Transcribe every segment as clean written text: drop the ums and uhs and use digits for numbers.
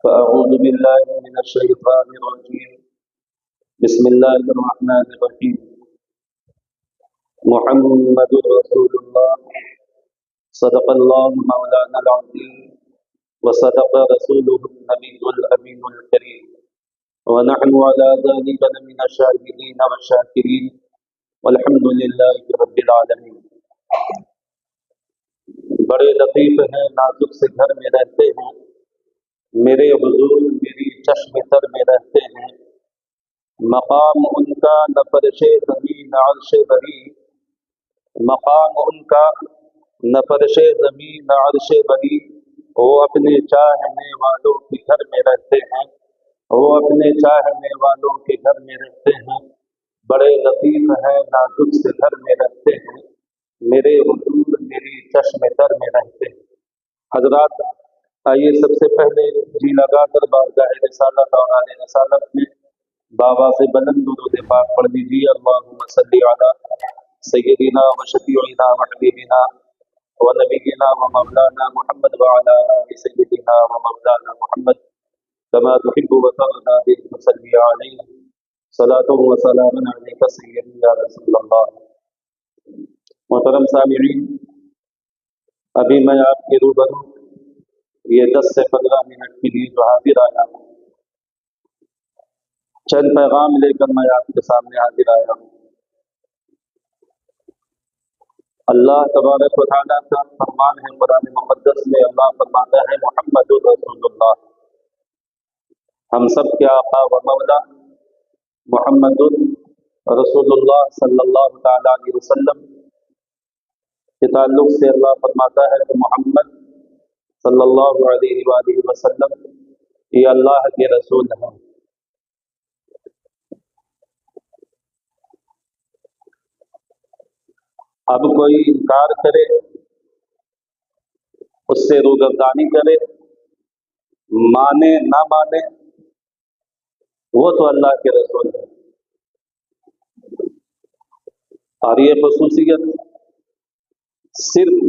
فأعوذ بالله من الشيطان الرجيم. بسم الله الرحمن الرحيم. محمد رسول الله. صدق الله مولانا العظيم وصدق رسوله النبي الأمين الكريم، ونحن على ذلك لمن الشاهدين والشاكرين والحمد لله رب العالمين. بڑے لطیف ہیں، نازک سے گھر میں رہتے ہیں، میرے حضور میری چشم تر میں رہتے ہیں. مقام ان کا نہ فرش زمین نہ عرش بری، مقام ان کا نہ فرش زمین نہ عرش بری. وہ اپنے چاہنے والوں کے گھر میں رہتے ہیں، وہ اپنے چاہنے والوں کے گھر میں رہتے ہیں. بڑے لطیف ہیں، نازک سے گھر میں رہتے ہیں، میرے حضور میری چشم تر میں رہتے ہیں. حضرات، آئیے سب سے پہلے جی لگا کر بارگاہ رسالت اور آل رسالت میں بابا سے بلند درود پاک پڑھ دیجیے. اللہم صلی علی سیدنا و شفیعنا و حبیبنا و نبینا و مولانا محمد وعلی آل سیدنا و مولانا محمد کما تحب و ترضى بالمصلی علیہ صلاۃ و سلام علیک سیدی یا رسول اللہ. محترم سامعین، ابھی میں آپ کے روبرو یہ 10 سے 15 منٹ کے لیے جو حاضر آیا ہوں، چند پیغام لے کر میں آپ کے سامنے حاضر آیا ہوں. اللہ تبارک و تعالیٰ کا فرمان ہے قرآن مقدس میں، اللہ فرماتا ہے محمد رسول اللہ. ہم سب کے آقا و مولا محمد رسول اللہ صلی اللہ تعالیٰ علیہ وسلم کے تعلق سے اللہ فرماتا ہے کہ محمد صلی اللہ علیہ وآلہ وسلم یہ اللہ کے رسول ہیں. اب کوئی انکار کرے، اس سے روگردانی کرے، مانے نہ مانے، وہ تو اللہ کے رسول ہے. اور یہ خصوصیت صرف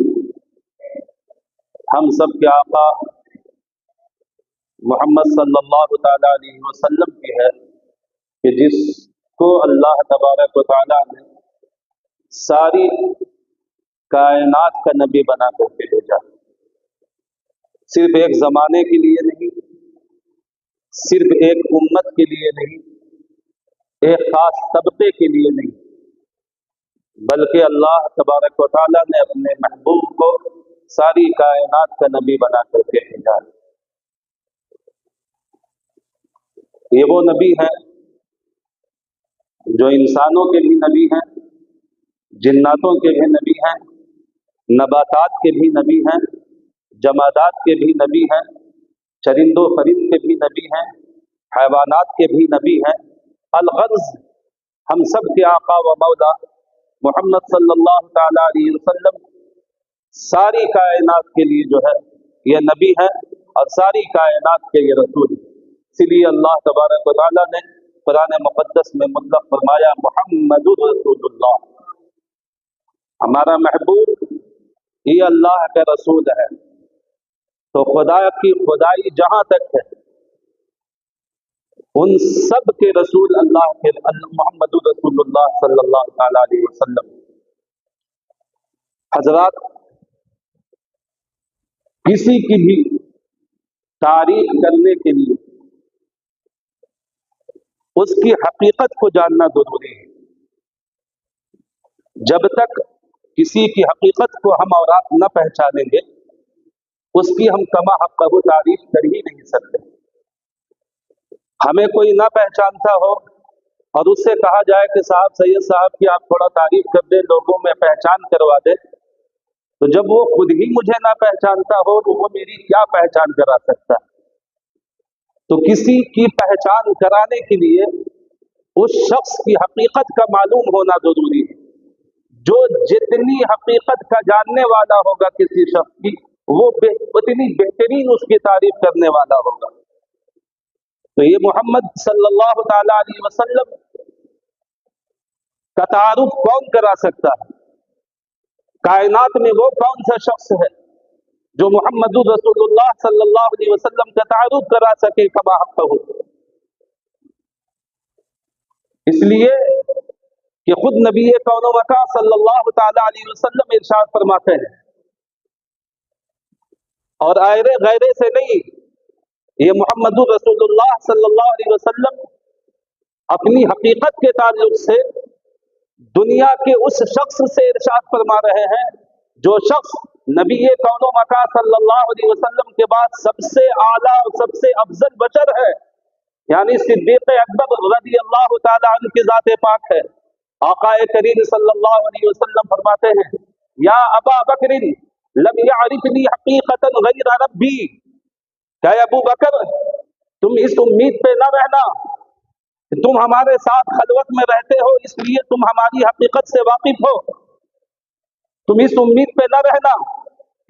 ہم سب کے آقا محمد صلی اللہ تعالیٰ علیہ وسلم کی ہے کہ جس کو اللہ تبارک و تعالیٰ نے ساری کائنات کا نبی بنا کر کے بھیجا. صرف ایک زمانے کے لیے نہیں، صرف ایک امت کے لیے نہیں، ایک خاص طبقے کے لیے نہیں، بلکہ اللہ تبارک و تعالیٰ نے اپنے محبوب کو ساری کائنات کا نبی بنا کر کے بھیجا. یہ وہ نبی ہیں جو انسانوں کے بھی نبی ہیں، جناتوں کے بھی نبی ہیں، نباتات کے بھی نبی ہیں، جمادات کے بھی نبی ہیں، چرند و پرند کے بھی نبی ہیں، حیوانات کے بھی نبی ہیں. الغرض ہم سب کے آقا و مولا محمد صلی اللہ تعالیٰ علیہ وسلم ساری کائنات کے لیے جو ہے یہ نبی ہے اور ساری کائنات کے یہ رسول. اسی لیے اللہ تبارک و تعالیٰ نے قرآن مقدس میں مطلق فرمایا محمد رسول اللہ. ہمارا محبوب یہ اللہ کا رسول ہے. تو خدا کی خدائی جہاں تک ہے، ان سب کے رسول اللہ کے محمد رسول اللہ صلی اللہ تعالی علیہ وسلم. حضرات، کسی کی بھی تعریف کرنے کے لیے اس کی حقیقت کو جاننا ضروری ہے. جب تک کسی کی حقیقت کو ہم اور آپ نہ پہچانیں گے، اس کی ہم کما حق وہ تعریف کر ہی نہیں سکتے. ہمیں کوئی نہ پہچانتا ہو اور اس سے کہا جائے کہ صاحب سید صاحب کی آپ تھوڑا تعریف کر دیں، لوگوں میں پہچان کروا دیں، تو جب وہ خود ہی مجھے نہ پہچانتا ہو تو وہ میری کیا پہچان کرا سکتا ہے؟ تو کسی کی پہچان کرانے کے لیے اس شخص کی حقیقت کا معلوم ہونا ضروری ہے. جو جتنی حقیقت کا جاننے والا ہوگا کسی شخص کی، وہ اتنی بہترین اس کی تعریف کرنے والا ہوگا. تو یہ محمد صلی اللہ تعالی علیہ وسلم کا تعارف کون کرا سکتا ہے؟ کائنات میں وہ کون سا شخص ہے जो मोहम्मद रसूलुल्लाह सल्लल्लाहु अलैहि वसल्लम का तारुफ करा सके कमा हक़ हो। इसलिए कि खुद नबी कौनो मका सल्लल्लाहु ताला अलैहि वसल्लम इरशाद फरमाते हैं, और आयरे गैरे से नहीं, ये मोहम्मद रसूलुल्लाह सल्लल्लाहु अलैहि वसल्लम अपनी हकीकत के ताल्लुक से दुनिया के उस शख्स से इरशाद फरमा रहे हैं जो शख्स नबी कौनो मका सल्लल्लाहु अलैहि वसल्लम के बाद सबसे आला और सबसे अफजल बशर है, यानी सिद्दीक़ अकबर रज़ी अल्लाह ताला अन्हु की ज़ात पाक है। आक़ाए करीम सल्लल्लाहु अलैहि वसल्लम फरमाते हैं, या अबा बकरिन लम यअरिफनी हकीकतन गैर रब्बी, क्या अबू बकर तुम इस उम्मीद पे न रहना कि तुम हमारे साथ खलवत में रहते हो इसलिए तुम हमारी हकीकत से वाकिफ हो। तुम इस उम्मीद पे न रहना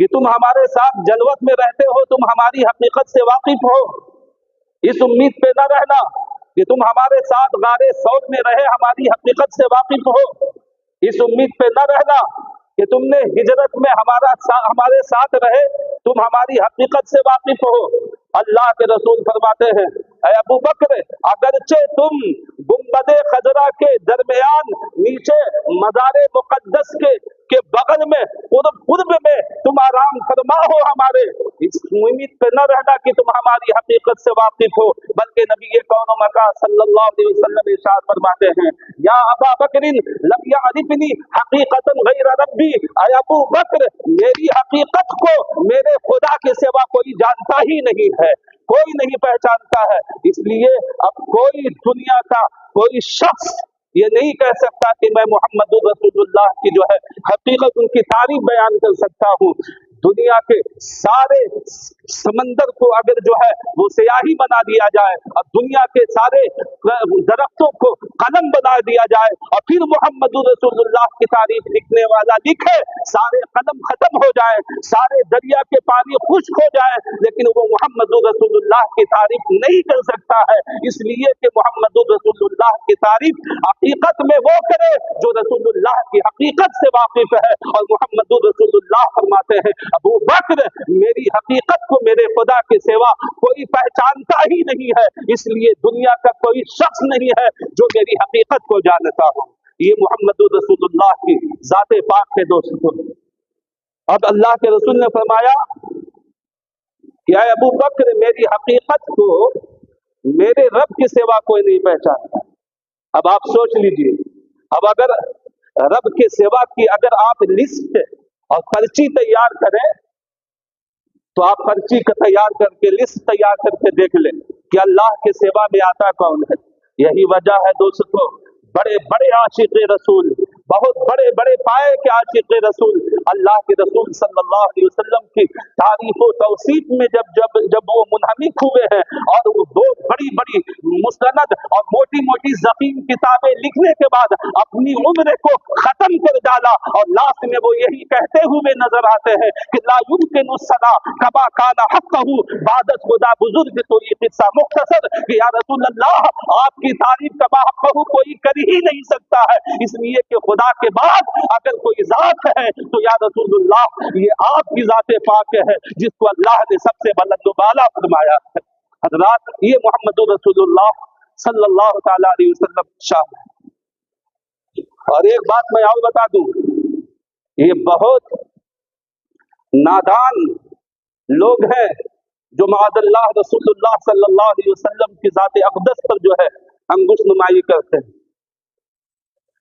कि तुम हमारे साथ जलवत में रहते हो, तुम हमारी हकीकत से वाकिफ हो। इस उम्मीद पे न रहना कि तुम हमारे साथ गारे सौर में रहे हमारी हकीकत से वाकिफ हो। इस उम्मीद पे न रहना कि तुमने हिजरत में हमारे साथ रहे तुम हमारी हकीकत से वाकिफ हो। अल्लाह के रसूल फरमाते हैं, ऐ अबू बकर, अगरचे तुम गुंबदे खजरा के दरमियान नीचे मज़ारे मुक़द्दस के बगल में कुर्ब में तुम आराम फरमा हो हमारे, इस उम्मीद पे न रहना कि तुम हमारी हकीकत से वाकिफ हो। बल्कि नबी कौनो मका सल्लल्लाहु अलैहि वसल्लम इरशाद फरमाते हैं, या अबा बकरिन लम यअरिफनी हकीकतन गैर रब्बी, ऐ अबू बकर मेरी हकीकत को मेरे खुदा के सिवा कोई जानता ही नहीं है, कोई नहीं पहचानता है। इसलिए अब कोई दुनिया का कोई शख्स ये नहीं कह सकता कि मैं मोहम्मद रसूलुल्लाह की जो है हकीकत उनकी तारीफ बयान कर सकता हूँ। दुनिया के सारे समंदर को अगर जो है वो स्याही बना दिया जाए और दुनिया के सारे दरख्तों को कलम बना दिया जाए और फिर मोहम्मद रसूलुल्लाह की तारीफ लिखने वाला लिखे, सारे कलम खत्म हो जाए, सारे दरिया के पानी खुश्क हो जाए, लेकिन वो मोहम्मद रसूलुल्लाह की तारीफ नहीं कर सकता है। इसलिए कि मोहम्मद रसूलुल्लाह की तारीफ हकीकत में वो करे जो रसूलुल्लाह की हकीकत से वाकिफ है। और मोहम्मद रसूलुल्लाह फरमाते हैं, अबू बकर मेरी हकीकत को मेरे खुदा के सिवा कोई पहचानता ही नहीं है, इसलिए दुनिया का कोई शख्स नहीं है जो मेरी हकीकत को जानता हो। ये मोहम्मद रसूलुल्लाह की ज़ाते पाक है दोस्तों। अब अल्लाह के रसूल ने फरमाया कि ऐ अबू बकर मेरी हकीकत को मेरे रब के सिवा कोई नहीं पहचानता। अब आप सोच लीजिए, अब अगर रब के सिवा की अगर आप लिस्ट और पर्ची तैयार करें तो आप पर्ची का तैयार करके लिस्ट तैयार करके देख लें कि अल्लाह के सिवा में आता कौन है। यही वजह है दोस्तों, बड़े बड़े आशिक़ रसूल, बहुत बड़े बड़े पाए के आशिक़ रसूल अल्लाह के रसूल सल्लल्लाहु अलैहि वसल्लम की तारीफ और तौसीफ में जब वो मुनहमिक हुए हैं और वो दो बड़ी बड़ी मुस्तनद और मोटी मोटी ज़ख़ीम किताबें लिखने के बाद अपनी उम्र को खत्म कर डाला और लास्ट में वो यही कहते हुए नजर आते हैं कि ला युमकिनु सला कमा काना हक़्क़हु बादत खुदा बुजुर्ग। तो ये किस्सा मुख्तसर कि या रसूल अल्लाह आपकी तारीफ कमा हक़्क़हु कोई कर ही नहीं सकता है, इसलिए कि खुदा के बाद अगर कोई जात है तो या रसूलुल्लाह ये आपकी ज़ाते पाक है जिसको अल्लाह ने सबसे बुलंद बाला फरमाया है। हज़रात, ये मोहम्मद रसूलुल्लाह सल्लल्लाहु ताला अलैहि वसल्लम शान। और एक बात मैं और बता दूं, ये बहुत नादान लोग हैं जो माअज़ल्लाह रसूलुल्लाह सल्लल्लाहु अलैहि वसल्लम की ज़ाते अक़दस पर जो है अंगुश नुमाई करते हैं।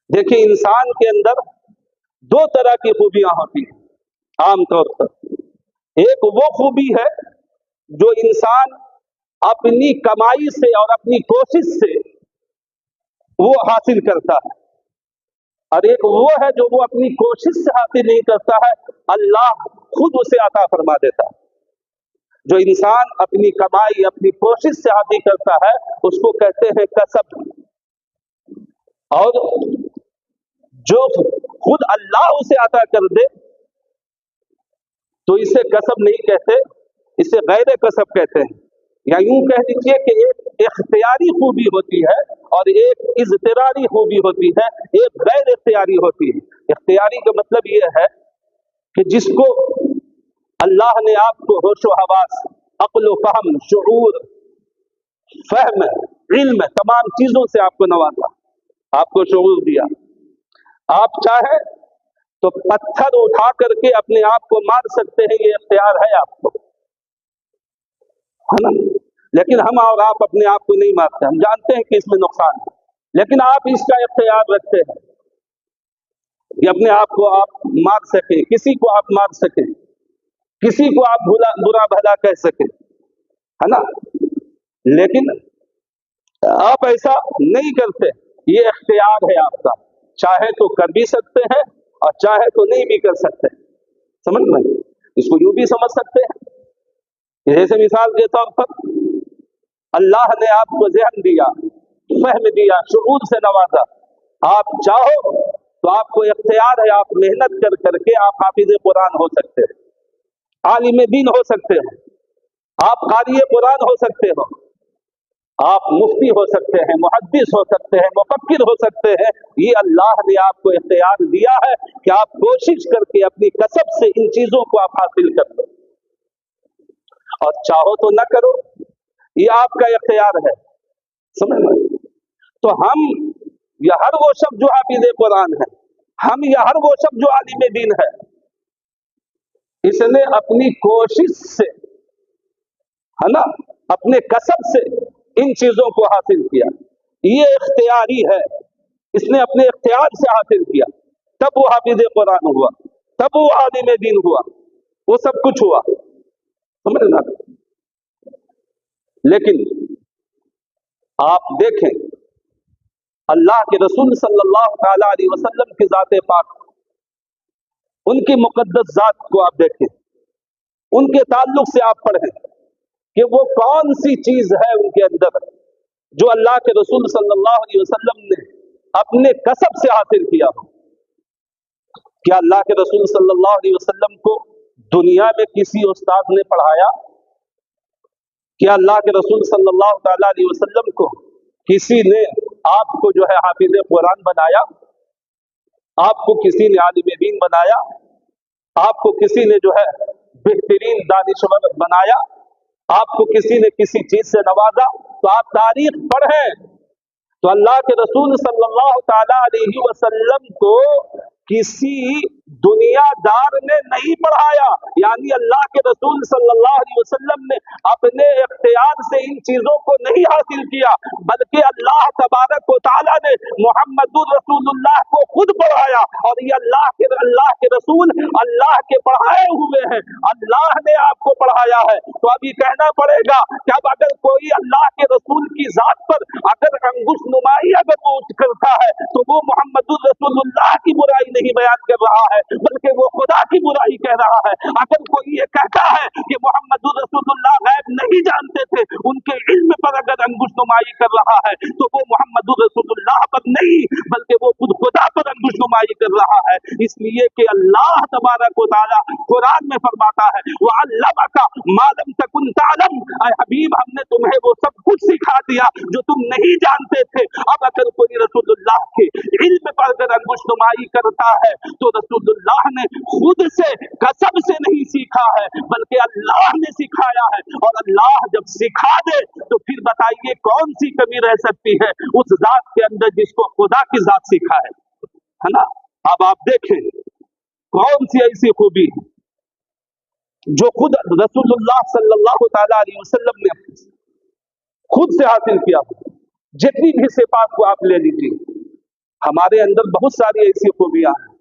देखिए, इंसान के अंदर दो तरह की खूबियां होती हैं आमतौर पर। एक वो खूबी है जो इंसान अपनी कमाई से और अपनी कोशिश से वो हासिल करता है, और एक वो है जो वो अपनी कोशिश से हासिल नहीं करता है, अल्लाह खुद उसे अता फरमा देता है। जो इंसान अपनी कमाई अपनी कोशिश से हासिल करता है उसको कहते हैं कसब, और जो खुद अल्लाह उसे अता कर दे तो इसे कसब नहीं कहते, इसे गैर कसब कहते हैं। या यूं कह दीजिए कि एक इख्तियारी खूबी होती है और एक इज़्तिरारी खूबी होती है, एक गैर इख्तियारी होती है। इख्तियारी का मतलब ये है कि जिसको अल्लाह ने आपको होशो हवास, अक्ल फहम, शऊर, फहम, इल्म, तमाम चीजों से आपको नवाजा, आपको शऊर दिया। आप चाहे तो पत्थर उठा करके अपने आप को मार सकते हैं, ये इख्तियार है आपको, है ना। लेकिन हम और आप अपने आप को नहीं मारते, हम जानते हैं कि इसमें नुकसान है, लेकिन आप इसका इख्तियार रखते हैं कि अपने आप को आप मार सके, किसी को आप मार सके, किसी को आप बुरा भला कह सके, है ना। लेकिन आप ऐसा नहीं करते, ये इख्तियार है आपका, चाहे तो कर भी सकते हैं और चाहे तो नहीं भी कर सकते। समझ में, इसको यूं भी समझ सकते हैं, जैसे मिसाल के तौर पर अल्लाह ने आपको ज़हन दिया, फहम दिया, शुऊर से नवाजा। आप चाहो तो आपको इख्तियार है, आप मेहनत कर करके आप हाफिज कुरान हो सकते हैं, आलिम दीन हो सकते हो, आप कारी कुरान हो सकते हो, आप मुफ्ती हो सकते हैं, मुहद्दिस हो सकते हैं, मुफक्किर हो सकते हैं। ये अल्लाह ने आपको इख्तियार दिया है कि आप कोशिश करके अपनी कसब से इन चीजों को आप हासिल कर लो, और चाहो तो न करो, ये आपका इख्तियार है। समझ में, तो हम या हर वो शख्स जो हाफिज कुरान है, हम या हर वो शख्स जो आलिम दीन है, इसने अपनी कोशिश से, है ना, अपने कसब से इन चीजों को हासिल किया, ये इख्तियारी है, इसने अपने इख्तियार से हासिल किया, तब वो हाफिज कुरान हुआ, तब वो आलिम दीन हुआ, वो सब कुछ हुआ। समझ ना। लेकिन आप देखें, अल्लाह के रसूल सल्लल्लाहु ताला अलैहि वसल्लम की ज़ात पाक, उनकी मुक़द्दस ज़ात को आप देखें, उनके ताल्लुक से आप पढ़ें कि वो कौन सी चीज है उनके अंदर जो अल्लाह के रसूल सल्लल्लाहु अलैहि वसल्लम ने अपने कसब से हासिल किया हो। क्या अल्लाह के रसूल सल्लल्लाहु अलैहि वसल्लम को दुनिया में किसी उस्ताद ने पढ़ाया? क्या अल्लाह के रसूल सल्लल्लाहु ताला अलैहि वसल्लम को किसी ने आपको जो है हाफिज कुरान बनाया? आपको किसी ने आलिम दीन बनाया? आपको किसी ने जो है बेहतरीन दानिशवर बनाया? आपको किसी ने किसी चीज से नवाजा? तो आप तारीख पढ़ें तो अल्लाह के रसूल सल्लल्लाहु ताला अलैहि वसल्लम को किसी दुनियादार ने नहीं पढ़ाया, यानी अल्लाह के रसूल सल्लल्लाहु अलैहि वसल्लम ने अपने इख्तियार से इन चीजों को नहीं हासिल किया, बल्कि अल्लाह तबारक व तआला ने मुहम्मदुर रसूलुल्लाह को खुद पढ़ाया। और ये अल्लाह के रसूल अल्लाह के पढ़ाए हुए हैं, अल्लाह ने आपको पढ़ाया है। तो अभी कहना पड़ेगा कि अब अगर कोई अल्लाह के रसूल की जात पर अगर अंगुश नुमाई अगर वो करता है तो वो मुहम्मदुर रसूलुल्लाह की बुराई नहीं बयान कर रहा है, बल्कि वो खुदा की बुराई कह रहा है। अगर कोई ये कहता है कि मोहम्मद रसूलुल्लाह गैब नहीं जानते थे, उनके इल्म पर अगर अंगुश नुमाई कर रहा है तो वो मोहम्मद रसूलुल्लाह पर नहीं बल्कि वो खुद खुदा पर अंगुश नुमाई कर रहा है। इसलिए कि अल्लाह तबारक व तआला कुरान में फरमाता है वो अल्लमका मा लम तकुन तालम, ऐ हबीब हमने तुम्हें वो सब कुछ सिखा दिया जो तुम नहीं जानते थे। अब अगर कोई रसूलुल्लाह के इल्म पर अगर अंगुश नुमाई करता है तो रसूलुल्लाह ने खुद से कसब से नहीं सीखा है बल्कि अल्लाह ने सिखाया है। और अल्लाह जब सिखा दे तो फिर बताइए कौन सी कमी रह सकती है उस जात के अंदर जिसको खुदा की जात सिखा है ना। अब आप देखें कौन सी ऐसी खूबी है जो खुद रसूलुल्लाह सल्लल्लाहु ताला अलैहि वसल्लम ने खुद से हासिल किया। जितनी भी सिफात को आप ले लीजिए, हमारे अंदर बहुत सारी ऐसी खूबियां हैं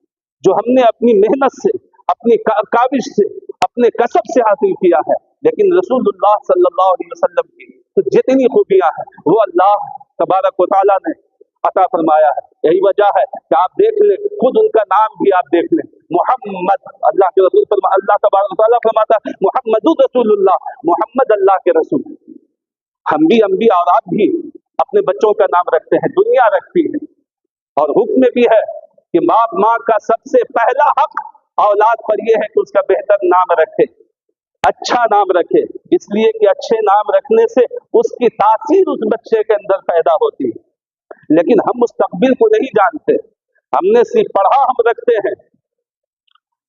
जो हमने अपनी मेहनत से, अपनी काविश से, अपने कसब से हासिल किया है। लेकिन रसूलुल्लाह सल्लल्लाहु अलैहि वसल्लम की तो जितनी खूबियां हैं वो अल्लाह तबारक व तआला ने अता फरमाया है। यही वजह है कि आप देख लें, खुद उनका नाम भी आप देख लें, मोहम्मद, अल्लाह के रसूल, अल्लाह तबारक व तआला फरमाता है मुहम्मदुर रसूलुल्लाह, मोहम्मद अल्लाह के रसूल। हम भी अंबिया और आप भी अपने बच्चों का नाम रखते हैं, दुनिया रखती है, और हुक्म भी है कि बाप माँ का सबसे पहला हक औलाद पर यह है कि उसका बेहतर नाम रखे, अच्छा नाम रखे, इसलिए कि अच्छे नाम रखने से उसकी तासीर उस बच्चे के अंदर पैदा होती है। लेकिन हम मुस्तकबिल को नहीं जानते, हमने सिर्फ पढ़ा, हम रखते हैं,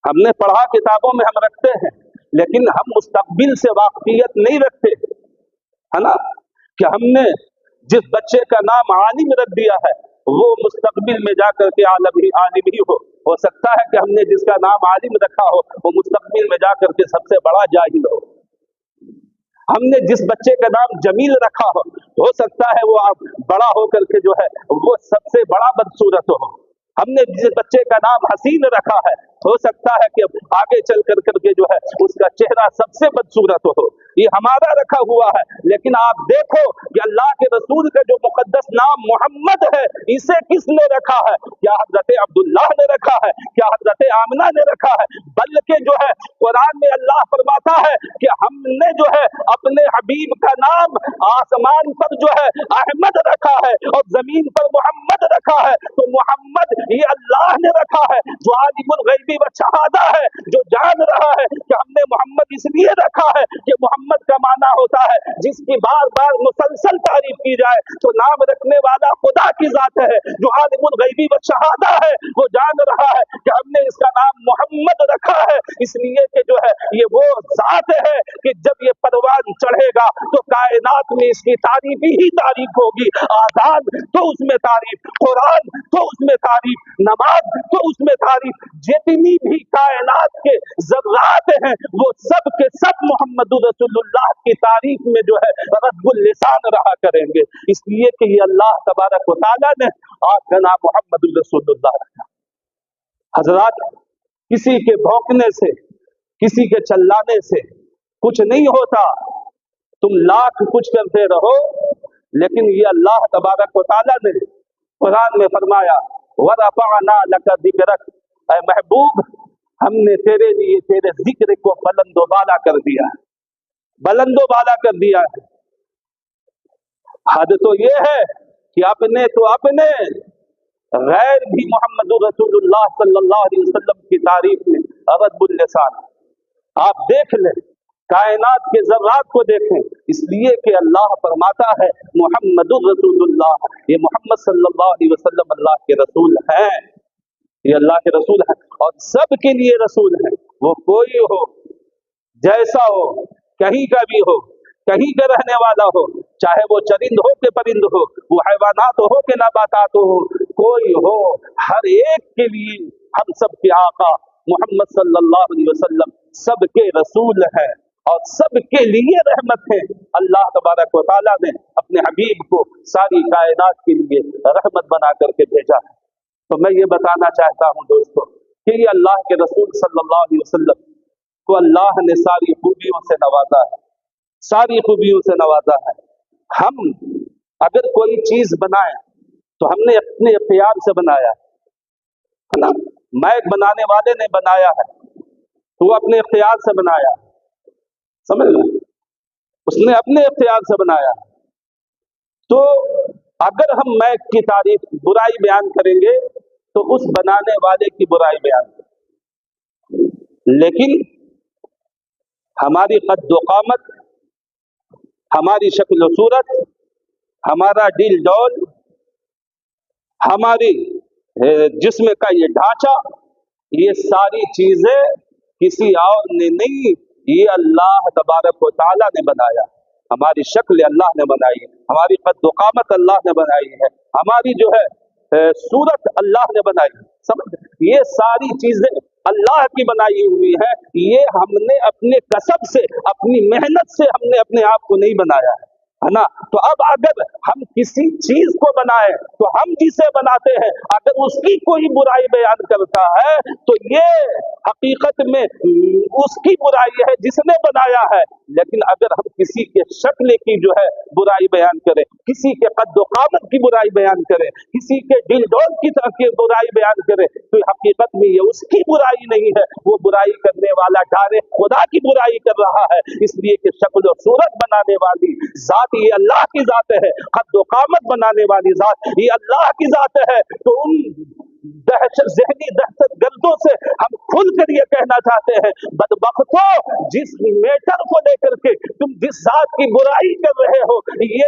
हमने पढ़ा किताबों में हम रखते हैं, लेकिन हम मुस्तकबिल से वाकफियत नहीं रखते, है ना, कि हमने जिस बच्चे का नाम आलिम रख दिया है वो मुस्तकबिल में जाकर के आलिम ही हो सकता है कि हमने जिसका नाम आलिम रखा हो वो मुस्तकबिल में जाकर के सबसे बड़ा जाहिल हो। हमने जिस बच्चे का नाम जमील रखा हो सकता है वो आप बड़ा होकर के जो है वो सबसे बड़ा बदसूरत हो। हमने जिस बच्चे का नाम हसीन रखा है हो सकता है कि आगे चल कर करके जो है उसका चेहरा सबसे बदसूरत हो। ये हमारा रखा हुआ है, लेकिन आप देखो कि अल्लाह के रसूल का जो मुकद्दस नाम मोहम्मद है इसे किसने रखा है? क्या हजरत अब्दुल्लाह ने रखा है? क्या हजरत आमिना ने रखा है? बल्कि जो है कुरान में अल्लाह फरमाता है कि हमने जो है अपने हबीब का नाम आसमान पर जो है अहमद रखा है और जमीन पर मोहम्मद रखा है। तो मोहम्मद ये अल्लाह ने रखा है जो आलिमुल गैबी व शहादा है, जो जान रहा है कि हमने मोहम्मद इसलिए रखा है कि मोहम्मद का माना होता है जिसकी बार बार मुसलसल तारीफ की जाए। तो नाम रखने वाला खुदा की जात है जो आलिमुल गैबी व शहादा है, वो जान रहा है कि हमने इसका नाम मोहम्मद रखा है इसलिए कि जो है ये वो जात है कि जब ये परवान चढ़ेगा तो कायनात में इसकी तारीफ ही तारीफ होगी। आजाद तो उसमें तारीफ, कुरान तो उसमें तारीफ, नमाज तो उसमें तारीफ, जितनी भी कायनात के ज़र्रात हैं वो सब के सब मोहम्मद रसूलुल्लाह की तारीफ में जो है रब्बुल लिसान रहा करेंगे। इसलिए कि ये अल्लाह तबारक व तआला ने आपका नाम मोहम्मद रसूलुल्लाह रखा। हजरात, किसी के भौंकने से, किसी के चिल्लाने से कुछ नहीं होता। तुम लाख कुछ करते रहो, लेकिन ये अल्लाह तबारक व तआला ने कुरान में फरमाया वरफ़अना लका ज़िक्रक, ऐ महबूब हमने तेरे लिए तेरे जिक्र को बुलंदो बाला कर दिया है, बुलंदो बाला कर दिया है। हद तो ये है कि अपने तो अपने गैर भी मोहम्मद रसूलुल्लाह सल्लल्लाहु अलैहि वसल्लम की तारीफ में रब्बुल लिसान। आप देख लें, कायनात के ज़र्रात को देखें, इसलिए कि अल्लाह फरमाता है मोहम्मदुर रसूलुल्लाह, ये मोहम्मद सल्लल्लाहु अलैहि वसल्लम अल्लाह के रसूल हैं, ये अल्लाह के रसूल हैं और सब के लिए रसूल हैं। वो कोई हो, जैसा हो, कहीं का भी हो, कहीं का रहने वाला हो, चाहे वो चरिंद हो के परिंद हो, वो हैवानात हो के नबातात हो, कोई हो, हर एक के लिए हम सब के आका मोहम्मद सल्लल्लाहु अलैहि वसल्लम सबके रसूल हैं और सबके लिए रहमत है। अल्लाह तबारक व तआला ने अपने हबीब को सारी कायनात के लिए रहमत बना करके भेजा है। तो मैं ये बताना चाहता हूँ दोस्तों कि ये अल्लाह के रसूल सल्लल्लाहु अलैहि वसल्लम को अल्लाह ने सारी खूबियों से नवाजा है, सारी खूबियों से नवाजा है। हम अगर कोई चीज बनाए तो हमने अपने इख्तियार से बनाया है ना। मैक बनाने वाले ने बनाया है तो वो अपने इख्तियार से बनाया, समझ लो, उसने अपने इख्तियार से बनाया। तो अगर हम मैक की तारीफ बुराई बयान करेंगे तो उस बनाने वाले की बुराई बयान करेंगे। लेकिन हमारी कद व कामत, हमारी शक्ल सूरत, हमारा दिल डौल, हमारी जिस्म का ये ढांचा, ये सारी चीजें किसी और ने नहीं, ये अल्लाह तबारक व तआला ने बनाया। हमारी शक्ल अल्लाह ने बनाई है, हमारी कद व कामत अल्लाह ने बनाई है, हमारी जो है सूरत अल्लाह ने बनाई। समझ, ये सारी चीजें अल्लाह की बनाई हुई है। ये हमने अपने कसब से, अपनी मेहनत से हमने अपने आप को नहीं बनाया है ना। तो अब अगर हम किसी चीज को बनाए तो हम जिसे बनाते हैं अगर उसकी कोई बुराई बयान करता है तो ये हकीकत में उसकी बुराई है जिसने बनाया है। लेकिन अगर हम किसी के शक्ल की जो है बुराई बयान करें, किसी के कद व कामत की बुराई बयान करें, किसी के दिल डोल की बुराई बयान करें, तो हकीकत में ये उसकी बुराई नहीं है, वो बुराई करने वाला डायरेक्ट खुदा की बुराई कर रहा है। इसलिए कि शक्ल और सूरत बनाने वाली जात ये अल्लाह की जात है, कद व कामत बनाने वाली जात ये अल्लाह की जात है। तो उन ذہنی दहशत गर्दों से हम खुल कर ये कहना चाहते हैं, बदबख्तों, जिस मेटर को लेकर के तुम जिस जात की बुराई कर रहे हो, ये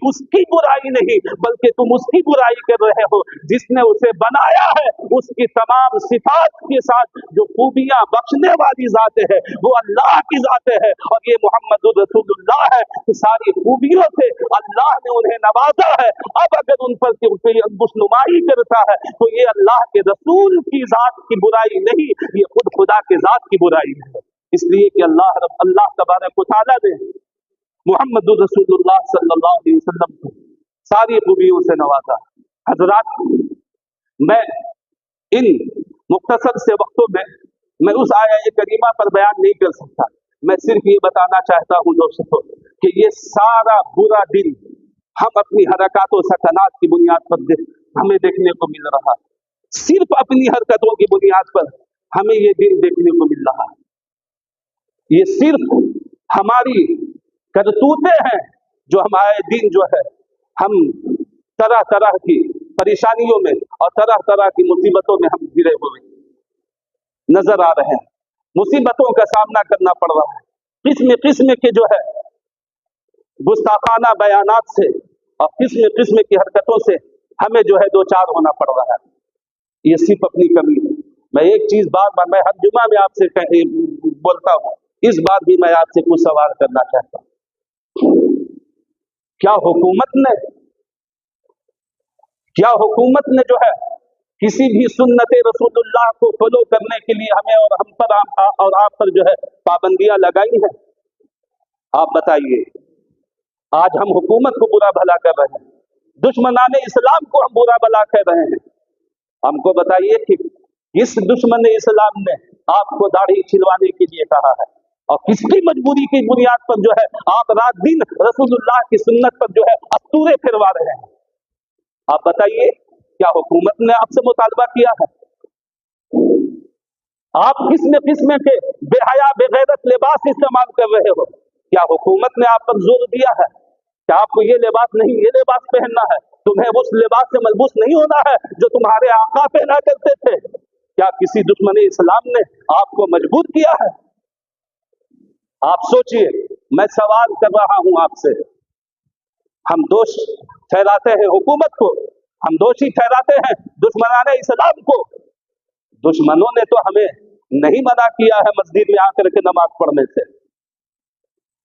उसकी बुराई नहीं, बल्कि तुम उसकी बुराई कर रहे हो जिसने उसे बनाया है। उसकी तमाम सिफात के साथ जो खूबियां बख्शने वाली जातें हैं वो अल्लाह की जातें हैं, और ये मोहम्मद रसूलुल्लाह है। तो सारी खूबियों से अल्लाह ने उन्हें नवाजा है। अब अगर उन पर कोई अंगुशनुमाई करता है तो ये अल्लाह के रसूल की जात की बुराई नहीं, ये खुद खुदा के जात की बुराई है। इसलिए कि अल्लाह तबारक व तआला ने मोहम्मद रसूलुल्लाह सल्लल्लाहु अलैहि वसल्लम को सारी खूबियों से नवाजा। हजरात, मैं इन मुख्तसर से वक्तों में मैं उस आया करीमा पर बयान नहीं कर सकता। मैं सिर्फ ये बताना चाहता हूँ दोस्तों कि ये सारा बुरा दिन हम अपनी हरकतों सकनात की बुनियाद पर हमें देखने को मिल रहा है। सिर्फ अपनी हरकतों की बुनियाद पर हमें ये दिन देखने को मिल रहा है। ये सिर्फ हमारी करतूतें हैं जो हमारे दिन जो है हम तरह तरह की परेशानियों में और तरह तरह की मुसीबतों में हम घिरे हुए नजर आ रहे हैं। मुसीबतों का सामना करना पड़ रहा है, किस्म किस्म के जो है गुस्ताखाना बयानात से और किस्म किस्म की हरकतों से हमें जो है दो चार होना पड़ रहा है। ये सिर्फ अपनी कमी है। मैं एक चीज बार बार मैं हर जुमा में आपसे बोलता हूँ, इस बार भी मैं आपसे कुछ सवाल करना चाहता हूँ। क्या हुकूमत ने जो है किसी भी सुन्नत रसूलुल्लाह को फॉलो करने के लिए हमें और हम पर और आप पर जो है पाबंदियां लगाई हैं? आप बताइए। आज हम हुकूमत को बुरा भला कर रहे हैं, दुश्मनाने इस्लाम को हम बुरा भला कर रहे हैं। हमको बताइए कि इस दुश्मन इस्लाम ने आपको दाढ़ी छिलवाने के लिए कहा है और किसकी मजबूरी की बुनियाद पर जो है आप रात दिन रसूलुल्लाह की सुन्नत पर जो है अस्तूरे फिरवा रहे हैं? आप बताइए, क्या हुकूमत ने आपसे मुतालबा किया है? आप किस्म किस्म के बेहया बेगैरत लिबास इस्तेमाल कर रहे हो? क्या हुकूमत ने आप पर जोर दिया है कि आपको ये लिबास नहीं, ये लिबास पहनना है, तुम्हें उस लिबास से मलबूस नहीं होना है जो तुम्हारे आका पहना करते थे? क्या किसी दुश्मन इस्लाम ने आपको मजबूर किया है? आप सोचिए। मैं सवाल कर रहा हूं आपसे। हम दोष ठहराते हैं हुकूमत को, हम दोषी ठहराते हैं दुश्मनाने इस्लाम को। दुश्मनों ने तो हमें नहीं मना किया है मस्जिद में आकर के नमाज पढ़ने से,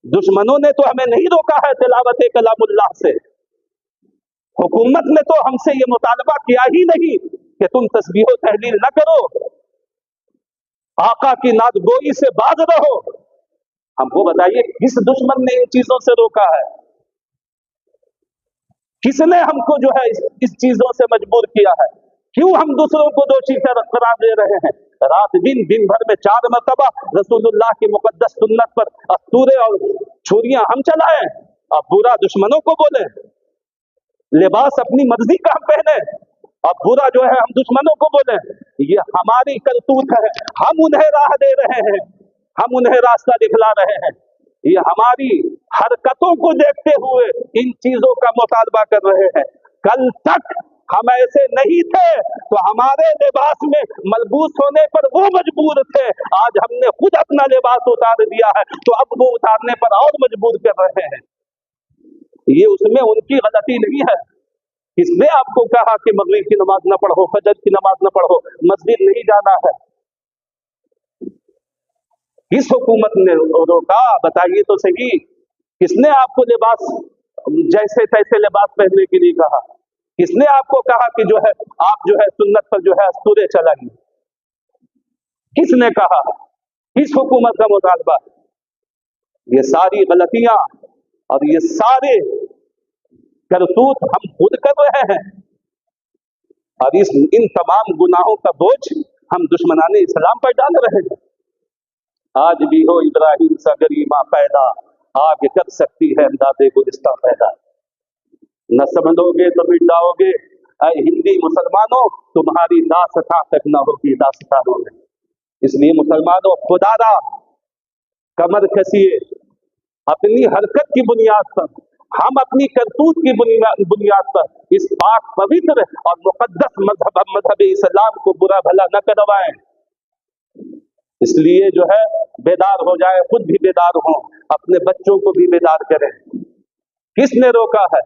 दुश्मनों ने तो हमें नहीं रोका है तिलावत कलामुल्लाह से। हुकूमत ने तो हमसे ये मुतालबा किया ही नहीं कि तुम तस्बीह तहलील न करो, आका की नादगोई से बाज रहो। हमको बताइए, किस दुश्मन ने इन चीजों से रोका है? किसने हमको जो है इस चीजों से मजबूर किया है? क्यों हम दूसरों को दोषी करार दे रहे हैं? रात दिन भर में 4 मरतबा रसूलुल्लाह की मुकद्दस सुन्नत पर अस्तूरे और छुरियां हम चलाएं और बुरा दुश्मनों को बोले, लिबास अपनी मर्जी का हम पहने और बुरा जो है हम दुश्मनों को बोले। ये हमारी करतूत है, हम उन्हें राह दे रहे हैं, हम उन्हें रास्ता दिखला रहे हैं। ये हमारी हरकतों को देखते हुए इन चीजों का मुतालबा कर रहे हैं। कल तक हम ऐसे नहीं थे तो हमारे लिबास में मलबूस होने पर वो मजबूर थे, आज हमने खुद अपना लिबास उतार दिया है तो अब वो उतारने पर और मजबूर कर रहे हैं। ये उसमें उनकी गलती नहीं है। किसने आपको कहा कि मगरिब की नमाज न पढ़ो, फजर की नमाज न पढ़ो, मस्जिद नहीं जाना है? किस हुकूमत ने रोका? बताइए तो सही। किसने आपको लिबास जैसे तैसे लिबास पहनने के लिए कहा? किसने आपको कहा कि जो है आप जो है सुन्नत पर जो है अस्तूरे चलाइए? किसने कहा? किस हुकूमत का मुतालबा? ये सारी गलतियां और ये सारे करतूत हम खुद कर रहे हैं और इन तमाम गुनाहों का बोझ हम दुश्मनाने इस्लाम पर डाल रहे हैं। आज भी हो इब्राहिम सा गरीमा पैदा, आगे कर सकती है अंदाज़े गुलिस्तां पैदा। न समझोगे तो मिट जाओगे, ऐ हिंदी मुसलमानों तुम्हारी दास्तां तक न होगी दास्तानों में। इसलिए मुसलमानों खुदारा कमर कसिए, अपनी हरकत की बुनियाद पर हम अपनी करतूत की बुनियाद पर इस पाक पवित्र और मुकद्दस मजहब इस्लाम को बुरा भला न करवाएं। इसलिए जो है बेदार हो जाए, खुद भी बेदार हो, अपने बच्चों को भी बेदार करें। किसने रोका है?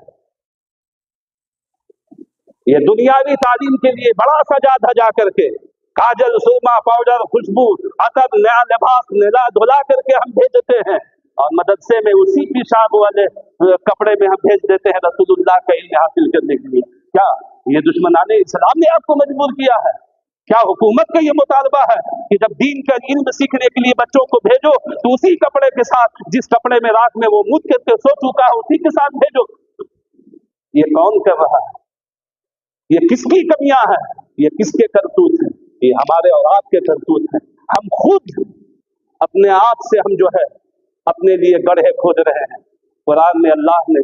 ये दुनियावी तालीम के लिए बड़ा सजा धजा करके काजल, सुरमा, पाउडर, खुशबू, अतर, नया लिबास नला धुला करके हम भेजते हैं, और मदरसे में उसी पेशाब वाले कपड़े में हम भेज देते हैं रसूलुल्लाह का इल्म हासिल करने के लिए। क्या ये दुश्मनाने इस्लाम ने आपको मजबूर किया है? क्या हुकूमत का ये मुतालबा है कि जब दीन का इल्म सीखने के लिए बच्चों को भेजो तो उसी कपड़े के साथ, जिस कपड़े में रात में वो मुद करके सो चुका है, उसी के साथ भेजो? ये कौन कर रहा है? ये किसकी कमियां हैं? ये किसके करतूत हैं? ये हमारे और आपके करतूत हैं। हम खुद अपने आप से हम जो है अपने लिए गड्ढे खोद रहे हैं। कुरान में अल्लाह ने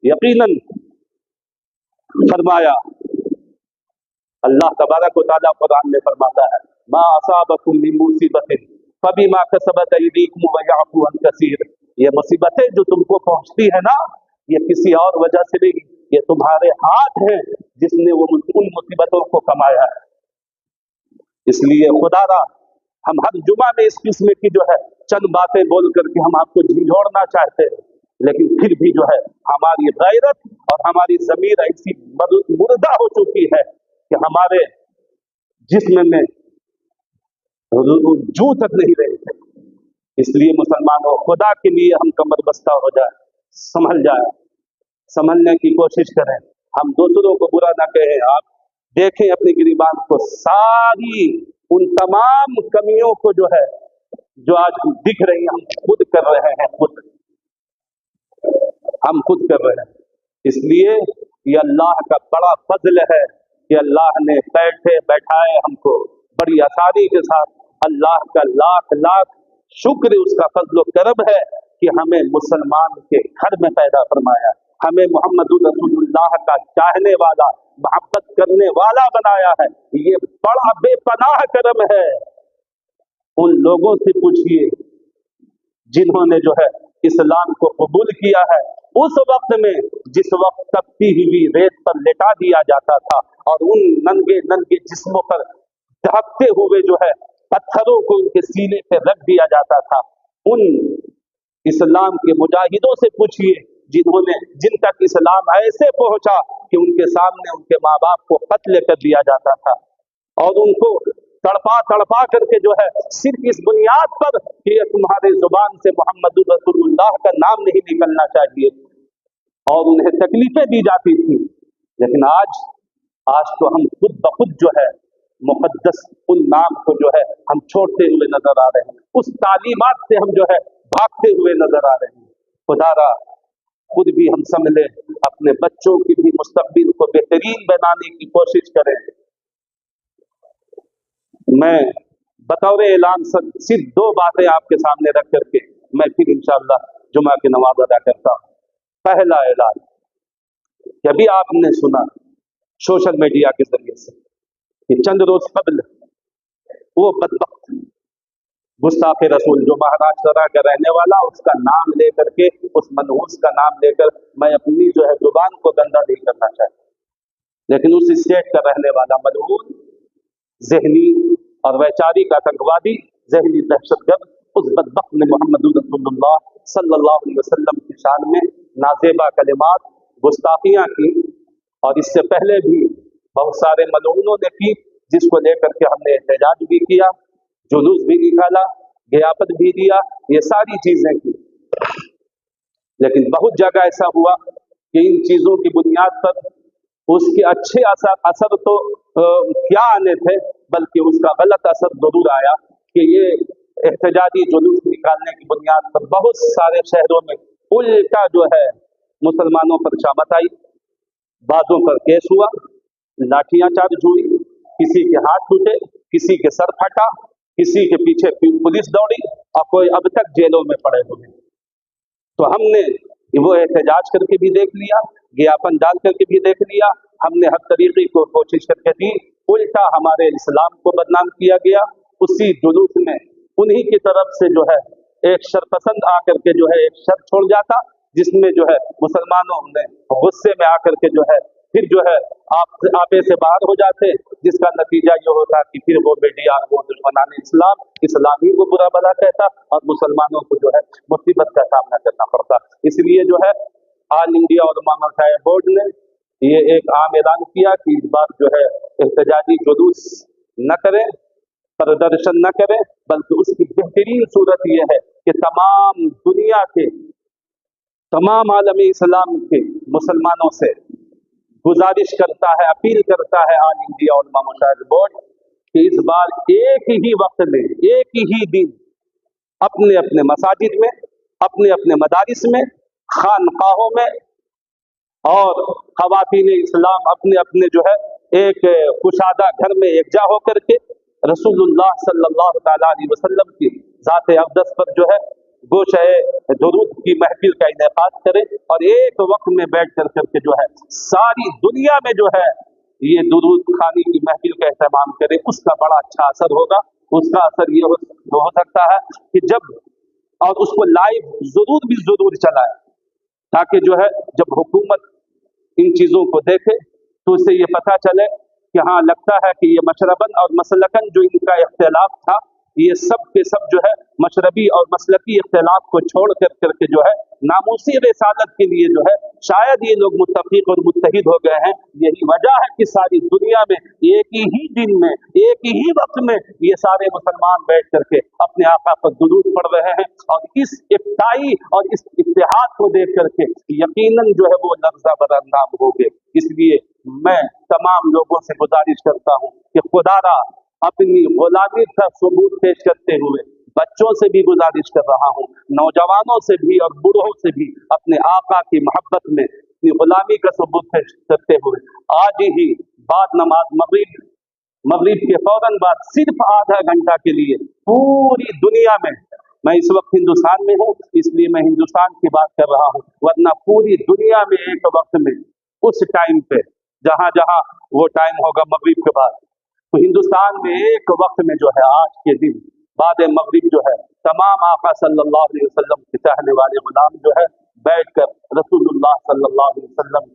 यकीनन फरमाया, अल्लाह तबारक व तआला कुरान में फरमाता है, मा असाबकुम मिन मुसीबतिन फबिमा कसबत अयदीकुम व यअफू अन कसीर। ये मुसीबतें जो तुमको पहुंचती है ना, ये किसी और वजह से नहीं, ये तुम्हारे हाथ है जिसने वो उन मुसीबतों को कमाया है। इसलिए खुदारा हम हर जुमा में इस किस्म की जो है चंद बातें बोल करके हम आपको झिझोड़ना चाहते हैं, लेकिन फिर भी जो है हमारी गैरत और हमारी ज़मीर ऐसी मुर्दा हो चुकी है कि हमारे जिस्म में जू तक नहीं रहे थे। इसलिए मुसलमानों, खुदा के लिए हम कमर बस्ता हो जाए, संभल जाए, समझने की कोशिश करें। हम दूसरों को बुरा ना कहें। आप देखें अपनी गिरीबान को, सारी उन तमाम कमियों को जो है जो आज दिख रही हैं, हम खुद कर रहे हैं, हम खुद कर रहे हैं। इसलिए ये अल्लाह का बड़ा फजल है कि अल्लाह ने बैठे बैठाए हमको बड़ी आसानी के साथ। अल्लाह का लाख लाख शुक्र, उसका फजल करम है कि हमें मुसलमान के घर में पैदा फरमाया, हमें मोहम्मदुर रसूलुल्लाह का चाहने वाला, मोहब्बत करने वाला बनाया है। ये बड़ा बेपनाह करम है। उन लोगों से पूछिए जिन्होंने जो है इस्लाम को कबूल किया है, उस वक्त में जिस वक्त तपती हुई रेत पर लेटा दिया जाता था और उन नंगे नंगे जिस्मों पर दहकते हुए जो है पत्थरों को उनके सीने पे रख दिया जाता था, उन इस्लाम के मुजाहिदों से पूछिए जिन तक इस्लाम ऐसे पहुंचा कि उनके सामने उनके माँ बाप को कत्ल कर दिया जाता था और उनको तड़पा तड़पा करके जो है सिर्फ इस बुनियाद पर कि तुम्हारे जुबान से मोहम्मद रसूलुल्लाह का नाम नहीं निकलना चाहिए, और उन्हें तकलीफें दी जाती थी। लेकिन आज तो हम खुद ब खुद जो है मुकद्दस उन नाम को जो है हम छोड़ते हुए नजर आ रहे हैं, उस तालीमात से हम जो है भागते हुए नजर आ रहे हैं। खुदारा खुद भी हम समझ लें, अपने बच्चों की भी मुस्तकबिल को बेहतरीन बनाने की कोशिश करें। मैं बतौर ऐलान सिर्फ दो बातें आपके सामने रख करके मैं फिर इंशाअल्लाह जुमा की नमाज अदा करता हूँ। पहला ऐलान, अभी आपने सुना सोशल मीडिया के जरिए से कि चंद रोज कबल वो बदबख्त गुस्ताखे रसूल जो महाराष्ट्र का रहने वाला, उसका नाम लेकर के, उस मनहूस का नाम लेकर मैं अपनी जो है जुबान को गंदा नहीं करना चाहता, लेकिन उस स्टेट का रहने वाला मनहूस, जहनी और वैचारिक आतंकवादी, जहनी दहशतगर्द, उस बदबख्त ने मोहम्मद रसूलुल्लाह सल्लल्लाहु अलैहि वसल्लम की शान में नाजेबा कलिमात, गुस्ताखियां की, और इससे पहले भी बहुत सारे मलऊनों ने की, जिसको लेकर के हमने एहतजाज भी किया, जुलूस भी निकाला, गियापत भी दिया, ये सारी चीजें की। लेकिन बहुत जगह ऐसा हुआ कि इन चीजों की बुनियाद पर उसके अच्छे असर तो क्या आने थे, बल्कि उसका गलत असर जरूर आया कि ये एहतजाजी जुलूस निकालने की बुनियाद पर बहुत सारे शहरों में उल्टा जो है मुसलमानों पर शामत आई, बाजों पर केस हुआ, लाठियां चार्ज हुई, किसी के हाथ टूटे, किसी के सर फटा, किसी के पीछे पुलिस दौड़ी, और कोई अब तक जेलों में पड़े हुए। तो हमने वो एहतजाज करके भी देख लिया, ज्ञापन डाल करके भी देख लिया, हमने हर तरीके को कोशिश करके दी, उल्टा हमारे इस्लाम को बदनाम किया गया। उसी जुलूस में उन्हीं की तरफ से जो है एक शरपसंद आकर के जो है एक शर्त छोड़ जाता जिसमें जो है मुसलमानों ने गुस्से में आकर के जो है फिर जो है आपे से बाहर हो जाते, जिसका नतीजा ये होता कि फिर वो मीडिया, वो दुश्मनान इस्लाम ही को बुरा भला कहता और मुसलमानों को जो है मुसीबत का सामना करना पड़ता। इसलिए जो है ऑल इंडिया उलमा मसाइल बोर्ड ने ये एक आम ऐलान किया कि इस बार जो है एहतजाजी जुलूस न करें, प्रदर्शन न करें, बल्कि उसकी बेहतरीन सूरत ये है कि तमाम दुनिया के, तमाम आलम इस्लाम के मुसलमानों से गुजारिश करता है, अपील करता है ऑल इंडिया उलमा मसाइल बोर्ड कि इस बार एक ही वक्त में, एक ही दिन अपने अपने मसाजिद में, अपने अपने मदारिस में, खानकाहों में और खवातीन इस्लाम अपने अपने जो है एक कुशादा घर में एकजा होकर के रसूलुल्लाह सल्लल्लाहु तआला अलैहि वसल्लम की ज़ात अक़दस पर जो है गोशे दुरूद की महफिल का इनेकाद करें और एक वक्त में बैठ कर करके जो है सारी दुनिया में जो है ये दुरूद खानी की महफिल का एहतमाम करें। उसका बड़ा अच्छा असर होगा। उसका असर ये हो सकता है कि जब, और उसको लाइव जरूर चलाए, ताकि जो है जब हुकूमत इन चीज़ों को देखे तो इससे ये पता चले कि हाँ, लगता है कि ये मशरबन और मसलकन जो इनका इख्तिलाफ था, ये सब के सब जो है मशरबी और मसलकी इख्तिलाफ को छोड़ कर करके जो है नामूसी रिसालत के लिए जो है शायद ये लोग मुत्तफिक और मुत्तहिद हो गए हैं। यही वजह है कि सारी दुनिया में एक ही दिन में, एक ही वक्त में ये सारे मुसलमान बैठ करके अपने आका पर दुरूद पढ़ रहे हैं और इस इफ्ताई और इस इत्तेहाद को देख करके यकीनन जो है वो लफ्ज़ा बदनाम हो गए। इसलिए मैं तमाम लोगों से गुजारिश करता हूँ कि खुदारा अपनी गुलामी का सबूत पेश करते हुए बच्चों से भी गुजारिश कर रहा हूँ, नौजवानों से भी और बूढ़ों से भी अपने आका की मोहब्बत में अपनी गुलामी का सबूत पेश करते हुए आज ही बाद नमाज मगरिब के फौरन बाद सिर्फ आधा घंटा के लिए पूरी दुनिया में, मैं इस वक्त हिंदुस्तान में हूँ इसलिए मैं हिंदुस्तान की बात कर रहा हूँ, वरना पूरी दुनिया में एक वक्त में उस टाइम पे जहाँ जहाँ वो टाइम होगा मगरिब के बाद, तो हिंदुस्तान में एक वक्त में जो है आज के दिन बाद मगरिब जो है तमाम आका सल्लल्लाहु अलैहि वसल्लम के चाहने वाले गुलाम जो है बैठकर रसूलुल्लाह सल्लल्लाहु अलैहि वसल्लम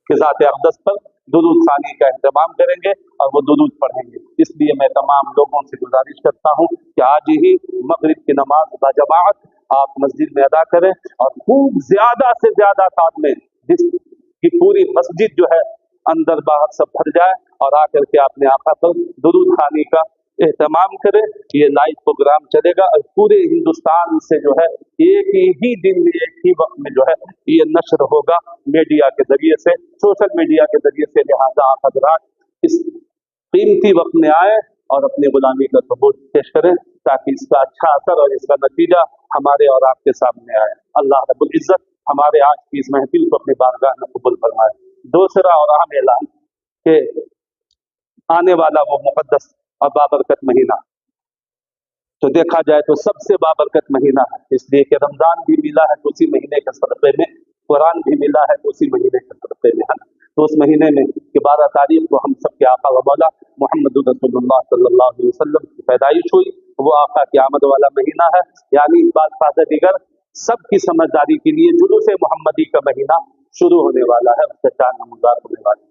के ज़ात अक़दस पर दुरूद खानी का इंतजाम करेंगे और वो दुरूद पढ़ेंगे। इसलिए मैं तमाम लोगों से गुजारिश करता हूँ कि आज ही मगरिब की नमाज बाजमाअत आप मस्जिद में अदा करें और खूब ज़्यादा से ज़्यादा तादाद में जिसकी पूरी मस्जिद जो है अंदर बाहर सब भर जाए और आकर के अपने आका पर दुरूद खानी का एहतमाम करें। ये लाइव प्रोग्राम चलेगा और पूरे हिंदुस्तान से जो है एक ही दिन में, एक ही वक्त में जो है ये नशर होगा मीडिया के जरिए से, सोशल मीडिया के जरिए से। लिहाजा आप हज़रात इस कीमती वक्त में आए और अपने गुलामी का सबूत पेश करें ताकि इसका अच्छा असर और इसका नतीजा हमारे और आपके सामने आए। अल्लाह रब्बुल इज़्ज़त हमारे आज की इस महफिल को अपनी बारगाह में कबूल फरमाए। दूसरा और अहम ऐलान कि आने वाला वो मुक़द्दस और बाबरकत महीना तो देखा जाए तो सबसे बाबरकत महीना है, इसलिए कि रमज़ान भी मिला है तो उसी महीने के सदक़े में, कुरान भी मिला है तो उसी महीने के सदक़े में है। तो उस महीने में कि 12 तारीख को हम सब के आका व मौला मुहम्मद रसूलुल्लाह सल्लल्लाहु अलैहि वसल्लम की पैदाइश हुई, वो आका की आमद वाला महीना है। यानी इस बात फायदा दिगर सबकी समझदारी के लिए जुलूस मोहम्मदी का महीना शुरू होने वाला है, उससे 4 नमूदार होने वाले।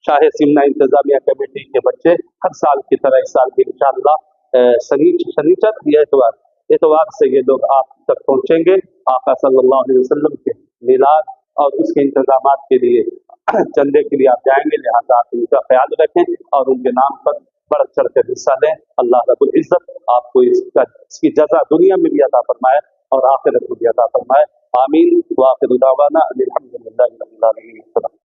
शाह सिमना इंतजामिया कमेटी के बच्चे हर साल की तरह इस साल भी इंशाअल्लाह शनिचर या एतवार से ये लोग आप तक पहुँचेंगे। आका सल्लल्लाहु अलैहि वसल्लम के मिलाद और उसके इंतजामात के लिए चंदे के लिए आप जाएंगे, लिहाजा आप इनका ख्याल रखें और उनके नाम पर बढ़ चढ़ कर हिस्सा लें। अल्लाह रब्बुल इज़्ज़त आपको इसकी जज़ा दुनिया में भी अता फरमाए और आखिरत में भी अता फरमाए। आमीन। व आखिरु दावाना अनिल हम्दुलिल्लाहि रब्बिल आलमीन।